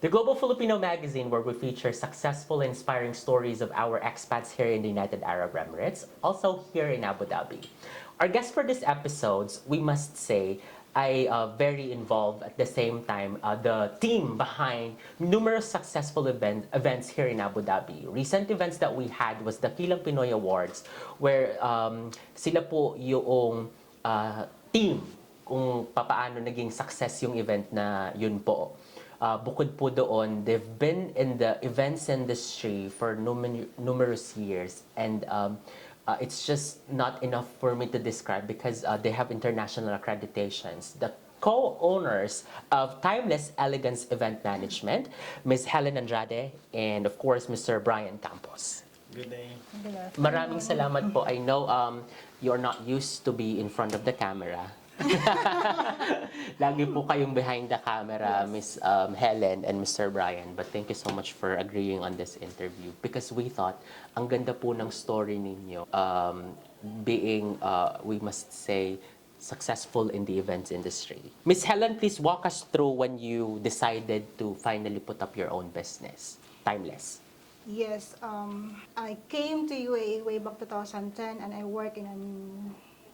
the Global Filipino magazine where we feature successful, inspiring stories of our expats here in the United Arab Emirates, also here in Abu Dhabi. Our guest for this episodes, we must say, I very involved at the same time the team behind numerous successful events here in Abu Dhabi. Recent events that we had was the Kilang Pinoy Awards where sila po yung team kung papaano naging success yung event na yun po. Bukod po doon, they've been in the events industry for numerous years and it's just not enough for me to describe because they have international accreditations. The co-owners of Timeless Elegance Event Management, Ms. Helen Andrade, and of course, Mr. Brian Campos. Good day. Maraming salamat po. I know you're not used to be in front of the camera. Lagi po kayong behind the camera, Miss Helen and Mr. Brian. But thank you so much for agreeing on this interview because we thought ang ganda po ng story ninyo being, we must say, successful in the events industry. Miss Helen, please walk us through when you decided to finally put up your own business, Timeless. Yes, I came to UAE way back 2010 and I work in an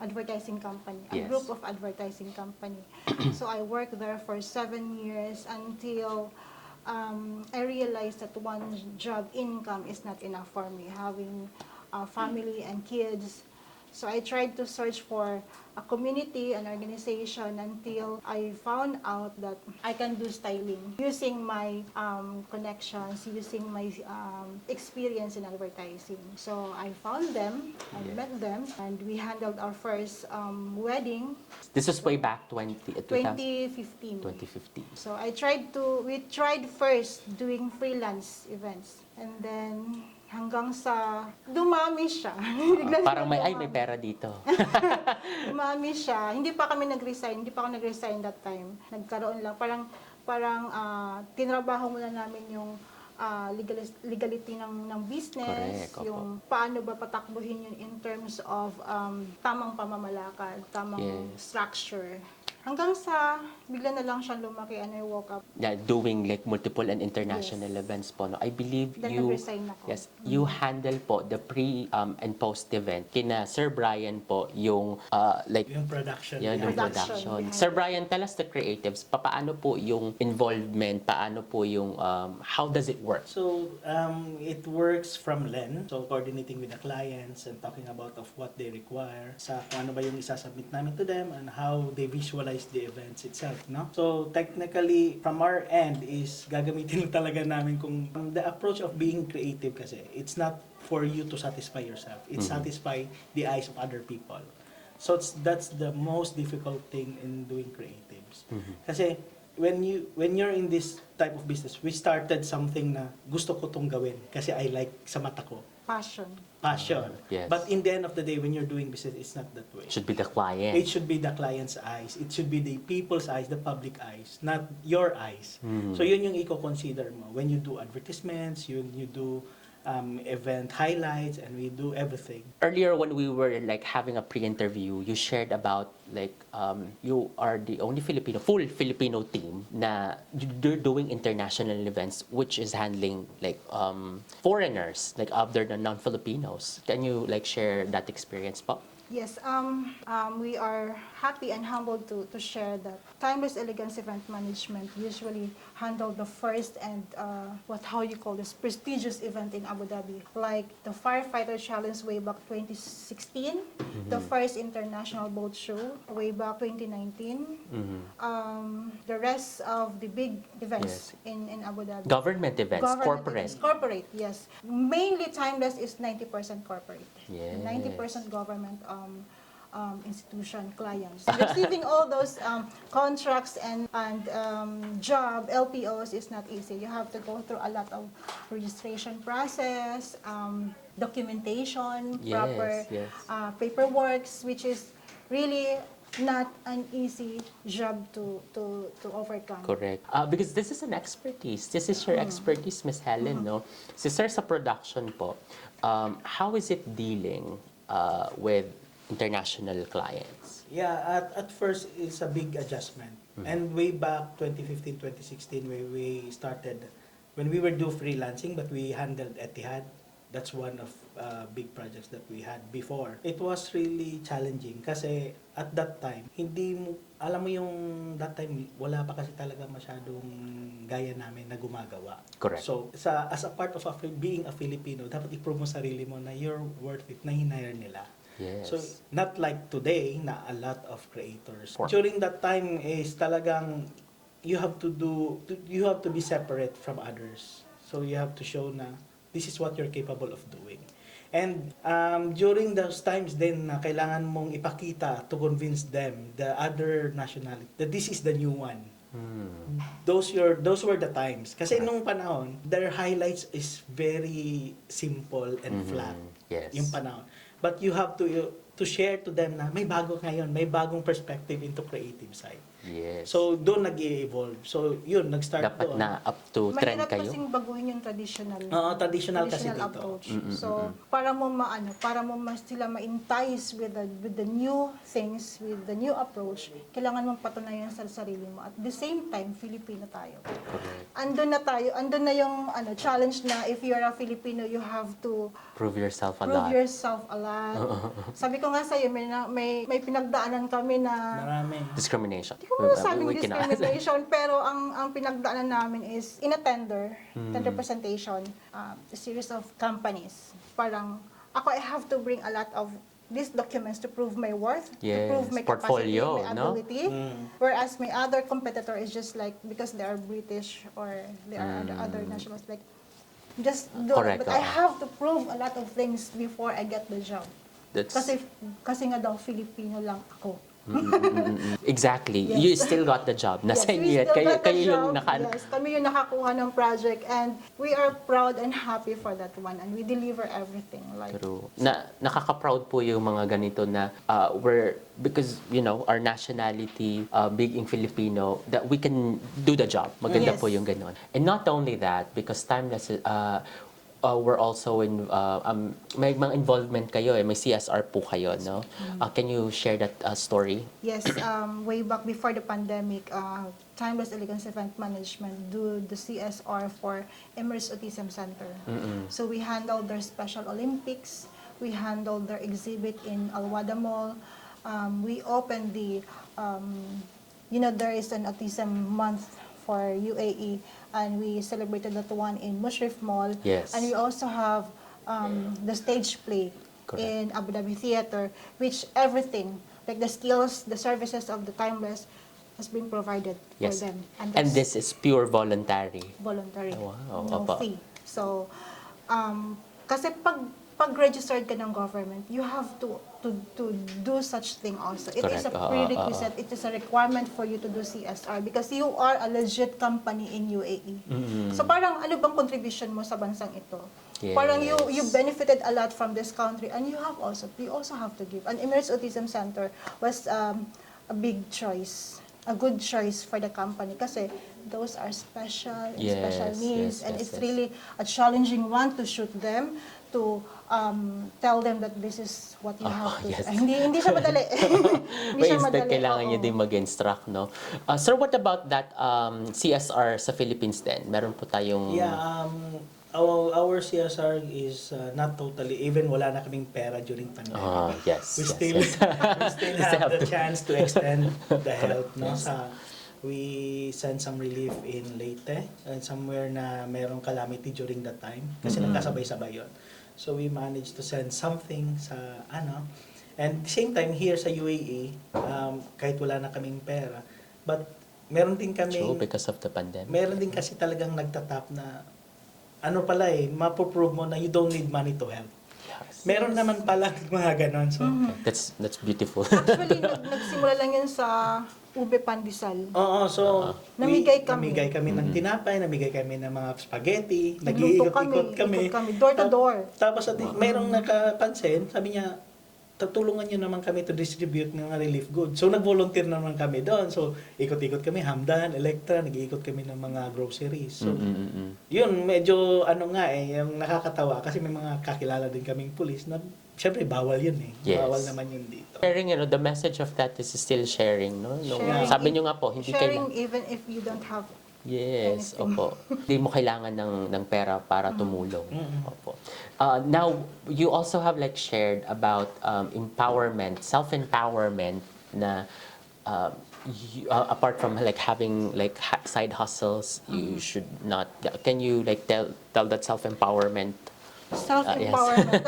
advertising company, a group of advertising company. So I worked there for 7 years until I realized that one job income is not enough for me, having a family and kids. So I tried to search for a community, an organization, until I found out that I can do styling using my connections, using my experience in advertising. So I found them, I met them, and we handled our first wedding. This was way back 2015. 2015. So we tried first doing freelance events, and then hanggang sa dumami siya. Parang may pera dito. Dumami siya. Hindi pa kami nag-resign. Hindi pa ako nag-resign that time. Nagkaroon lang. Parang tinrabaho muna namin yung legality ng business. Correct, yung paano ba patakbuhin yun in terms of tamang pamamalakad, tamang structure. Hanggang sa bigla na lang siyang lumaki and I woke up. Yeah, doing like multiple and international events po. No? I believe Then you nag-resign ako. Yes, you handle po the pre and post event. Kina Sir Brian po yung like Yung production. yung production. Sir Brian, tell us the creatives. Paano po yung involvement? Paano po yung how does it work? So, it works from Len. So, coordinating with the clients and talking about of what they require. Sa kung ano ba yung isasubmit namin to them and how they visualize the events itself, no? So, technically, from our end is gagamitin talaga namin kung the approach of being creative kasi it's not for you to satisfy yourself. It satisfy the eyes of other people. So, that's the most difficult thing in doing creatives. Kasi when you're in this type of business, we started something na gusto ko tong gawin kasi I like sa mata ko. Passion. Yes. But in the end of the day, when you're doing business, it's not that way. It should be the client. It should be the client's eyes. It should be the people's eyes, the public eyes, not your eyes. So yun yung i-consider mo. When you do advertisements, you do event highlights, and we do everything. Earlier when we were like having a pre-interview, you shared about like you are the only full Filipino team na you're doing international events which is handling like foreigners like other than non-Filipinos. Can you like share that experience po? Yes, we are happy and humbled to share that Timeless Elegance Event Management usually handle the first and how you call this prestigious event in Abu Dhabi, like the Firefighter Challenge way back 2016, the first international boat show way back 2019, the rest of the big events in Abu Dhabi. Government events, Corporate, yes. Mainly Timeless is 90% corporate. Yes. 90% government institution clients. Receiving all those contracts and job LPOs is not easy. You have to go through a lot of registration process, documentation, proper paperwork, which is really not an easy job to overcome. Correct. Because this is an expertise. This is your expertise, Miss Helen, no? Si Sir sa production po, how is it dealing with international clients? Yeah, at first it's a big adjustment. And way back 2015, 2016, when we were do freelancing, but we handled Etihad. That's one of big projects that we had before. It was really challenging kasi at that time, alam mo yung that time, wala pa kasi talaga masyadong gaya namin na gumagawa. Correct. So, as a part of being a Filipino, dapat i-prove mo sarili mo na you're worth it, na hinire nila. Yes. So, not like today na a lot of creators. During that time is talagang you have to be separate from others. So, you have to show na this is what you're capable of doing. And during those times then na kailangan mong ipakita to convince them, the other nationality, that this is the new one. Those were the times. Kasi nung panahon, their highlights is very simple and flat. Yes. Yung panahon. But you have to share to them na may bago ngayon, may bagong perspective into creative side. Yes. So, doon nag-i-evolve. So, yun, nag-start Dapat doon. na up to trend Mahirap kayo? kasing baguhin yung traditional. Traditional kasi dito. approach. So, para mo sila ma-entice with the new things, with the new approach, kailangan mong patunayan sa sarili mo. At the same time, Filipino tayo. Correct. Andun na yung challenge na if you're a Filipino, you have to Prove yourself a prove lot. yourself a lot. Sabi ko nga sa'yo, may pinagdaanan kami na Marami. Discrimination. hindi ko masasabing We cannot- discrimination, pero ang pinagdaanan namin is in a tender presentation, a series of companies. Parang, I have to bring a lot of these documents to prove my worth, to Yes, prove my portfolio, capacity, my no? ability. Whereas my other competitor is just like, because they are British or they are other nationals, like, just do Correct, it. But I oo. have to prove a lot of things before I get the job. That's Kasi nga daw, Filipino lang ako. exactly. Yes. You still got the job. Nasa we inyo. still Kayo, got the kayo yung job. Yes, kami yung nakakuha ng project and we are proud and happy for that one and we deliver everything. Like, True. Nakaka-proud po yung mga ganito na because our nationality being Filipino, that we can do the job. Maganda Yes. po yung ganon. And not only that, because Timeless we're also in may mga involvement kayo may CSR po kayo, no? Can you share that story? yes, way back before the pandemic, Timeless Elegance Event Management do the CSR for Emirates Autism Center. So we handled their Special Olympics, we handled their exhibit in Al-Wada Mall, we opened the, there is an autism month for UAE, and we celebrated that one in Mushrif Mall. Yes. And we also have the stage play Correct. in Abu Dhabi Theater, which everything, like the skills, the services of the Timeless, has been provided Yes. for them. And that's this is pure voluntary. voluntary, Wow, no opo. fee. So, kasi pag-registered ka ng government, you have to do such thing also. It is a Correct. prerequisite, it is a requirement for you to do CSR because you are a legit company in UAE. So parang ano bang contribution mo sa bansang ito? Yes. Parang you benefited a lot from this country and you also have to give. And Emirates Autism Center was a big choice, a good choice for the company kasi those are special needs and it's really a challenging one to shoot them, to tell them that this is what you have to. Yes. Hindi siya madali. Hindi May siya madali. kailangan nyo Oo. din mag-instruct, no? Sir, what about that CSR sa Philippines din? Meron po tayong... Yeah, our CSR is not totally, even wala na kaming pera during pandemic. Yes. We yes, still yes. we still have the chance to extend the help, no? We send some relief in Leyte and somewhere na merong calamity during that time kasi nagkasabay-sabay yun. So we managed to send something sa and same time here sa UAE, kahit wala na kaming pera, but meron din kami True, because of the pandemic. meron din kasi talagang nagtatap na mapoprove mo na you don't need money to help. Yes. Meron naman pala mga ganon. So, That's beautiful. Actually, nagsimula lang yun sa ube pandesal. oo, so Namigay namigay kami. kami ng tinapay, namigay kami ng mga spaghetti, Nagluto nag-iikot-ikot kami. ikot kami, door to door. Tapos merong nakapansin, sabi niya, tutulungan nyo naman kami to distribute ng relief goods. So, nag-volunteer naman kami doon. So, ikot-ikot kami, Hamdan, Electra, nag-iikot kami ng mga groceries. So, yun, medyo yung nakakatawa kasi may mga kakilala din kaming pulis na syempre bawal yun eh. Yes. Bawal naman yun dito. Sharing, the message of that is still sharing, no? Sharing, Sabi nyo nga po, hindi sharing kailangan. even if you don't have Yes, anything. opo. Hindi mo kailangan ng pera para tumulong. Opo. Now, you also have like shared about empowerment, self-empowerment na apart from like having like side hustles, you should not. Can you like tell that self-empowerment? Self-empowerment.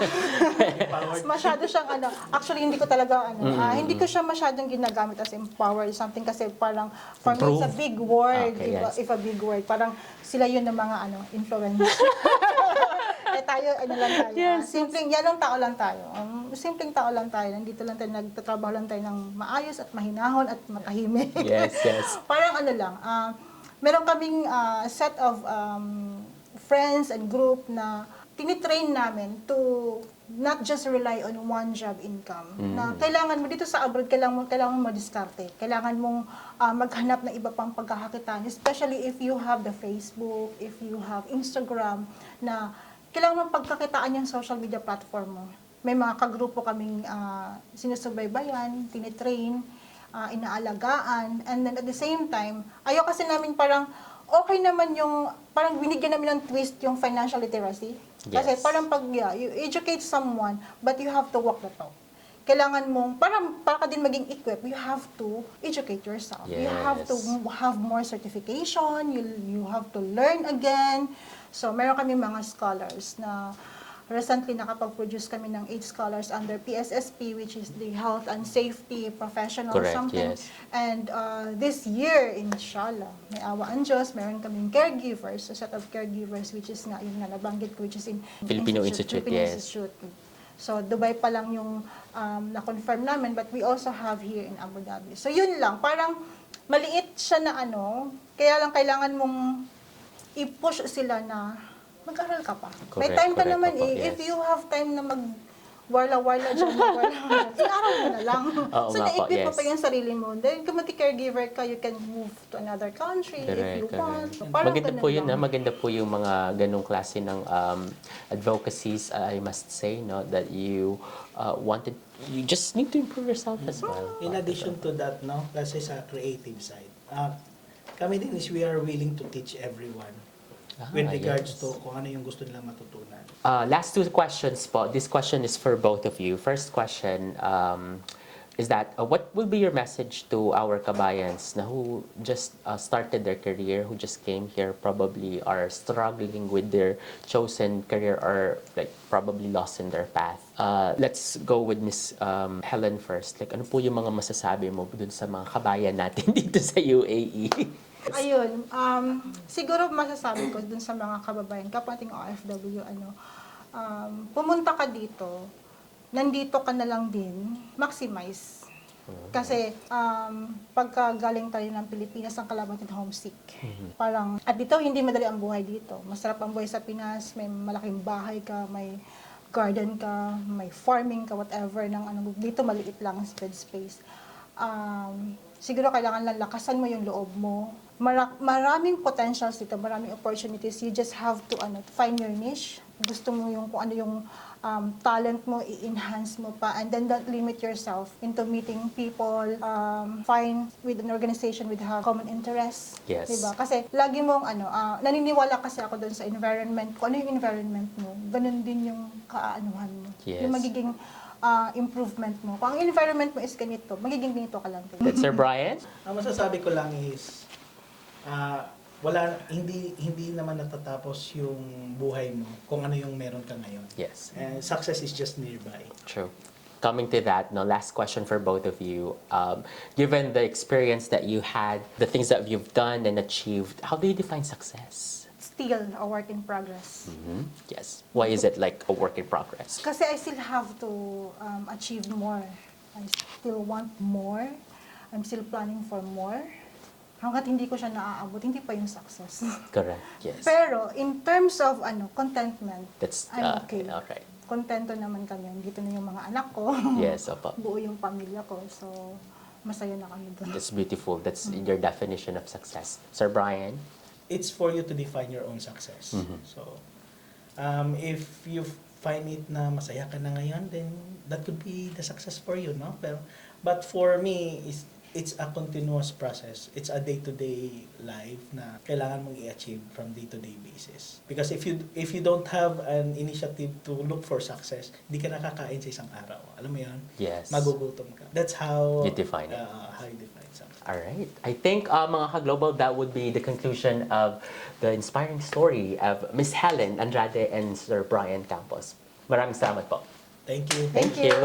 Masyado siyang actually hindi ko talaga hindi ko siya masyadong ginagamit as empower something kasi parang for me it's a big word, Okay, diba? yes. If a big word, parang sila yun ng mga influencer. Tayo lang tayo. Simpleng yan ang tao lang tayo. Simpleng tao lang tayo. Nandito lang tayo, nagtatrabaho lang tayo ng maayos at mahinahon at matahimik. Yes, yes. Parang lang, meron kaming set of friends and group na tinitrain namin to not just rely on one job income. Na kailangan mo dito sa abroad, kailangan mo madiskarte. Kailangan mong maghanap ng iba pang pagkakakitaan, especially if you have the Facebook, if you have Instagram, na kailangan mong pagkakitaan yung social media platform mo. May mga kagrupo kaming sinusubaybayan, tinitrain, inaalagaan, and then at the same time, ayaw kasi namin parang okay naman yung, parang binigyan namin ng twist yung financial literacy. Kasi Yes. parang pag you educate someone, but you have to walk the talk. Kailangan mong, para ka din maging equipped, you have to educate yourself. You have to Yes. have more certification, you have to learn again. So, meron kami mga scholars na recently nakapag-produce kami ng 8 scholars under PSSP, which is the Health and Safety Professional Correct, something. yes. And this year, inshallah, may awa ang Diyos, meron kaming caregivers, a set of caregivers, which is nga yung nabanggit ko, which is in Filipino Institute, Filipino yes. Institute. So, Dubai pa lang yung na-confirm namin, but we also have here in Abu Dhabi. So, yun lang. Parang maliit siya na kaya lang kailangan mong i-push sila na mag-aral ka pa. May Correct, time ka correct, naman opo, If yes. you have time na warla-warla dyan, i-aral mo na lang. Oo So, nga po, na-equip mo yes. pa yung sarili mo. Then, kung caregiver ka, you can move to another country if you want. So, parang Maganda ganun po yun, lang. maganda po yung mga ganong klase ng advocacies, I must say, no, that you you just need to improve yourself as well. In addition to that, kasi sa creative side, kami din is we are willing to teach everyone with regards yes. to kung ano yung gusto nilang matutunan. Last 2 questions po. This question is for both of you. First question is that what will be your message to our kabayans na who just started their career, who just came here, probably are struggling with their chosen career or like probably lost in their path. Let's go with Miss Helen first. Like ano po yung mga masasabi mo dun sa mga kabayan natin dito sa UAE? Ayun, siguro masasabi ko dun sa mga kababayan, kapwa ating OFW, pumunta ka dito, nandito ka na lang din, maximize. Kasi pagka galing tayo ng Pilipinas, ang kalaban natin homesick. Parang, at dito, hindi madali ang buhay dito. Masarap ang buhay sa Pinas, may malaking bahay ka, may garden ka, may farming ka, whatever. Dito maliit lang ang space. Siguro kailangan lang lakasan mo yung loob mo. Maraming potentials dito, maraming opportunities. You just have to find your niche. Gusto mo yung kung ano yung talent mo, i-enhance mo pa, and then don't limit yourself into meeting people, find with an organization with have common interests. Yes. Diba? Kasi lagi mong naniniwala kasi ako doon sa environment. Kung ano yung environment mo, ganun din yung kaaanuhan mo. Yes. Yung magiging improvement mo. Kung ang environment mo is ganito, magiging ganito ka lang. Sir Brian? Ang masasabi ko lang is hindi naman natatapos yung buhay mo kung ano yung meron ka ngayon. Yes. And success is just nearby. True. Coming to that, last question for both of you. Given the experience that you had, the things that you've done and achieved, how do you define success? Still a work in progress. Yes. Why is it like a work in progress? Kasi I still have to achieve more. I still want more. I'm still planning for more. Hanggat hindi ko siya naaabot, hindi pa yung success. Correct. Yes. Pero in terms of contentment, That's I'm okay. okay. kontento naman kami. Dito na yung mga anak ko. Yes, opo. Buo yung pamilya ko. So, masaya na kami doon. That's beautiful. That's your definition of success. Sir Brian? It's for you to define your own success. So, if you find it na masaya ka na ngayon, then that could be the success for you, no? But for me, it's a continuous process. It's a day-to-day life na kailangan mong i-achieve from day-to-day basis. Because if you don't have an initiative to look for success, hindi ka nakakain sa isang araw. Alam mo yun? Yes. Magugutom ka. That's how You define it. How you define success. All right. I think, mga ka-global, that would be the conclusion of the inspiring story of Miss Helen Andrade and Sir Brian Campos. Maraming salamat po. Thank you. Thank you.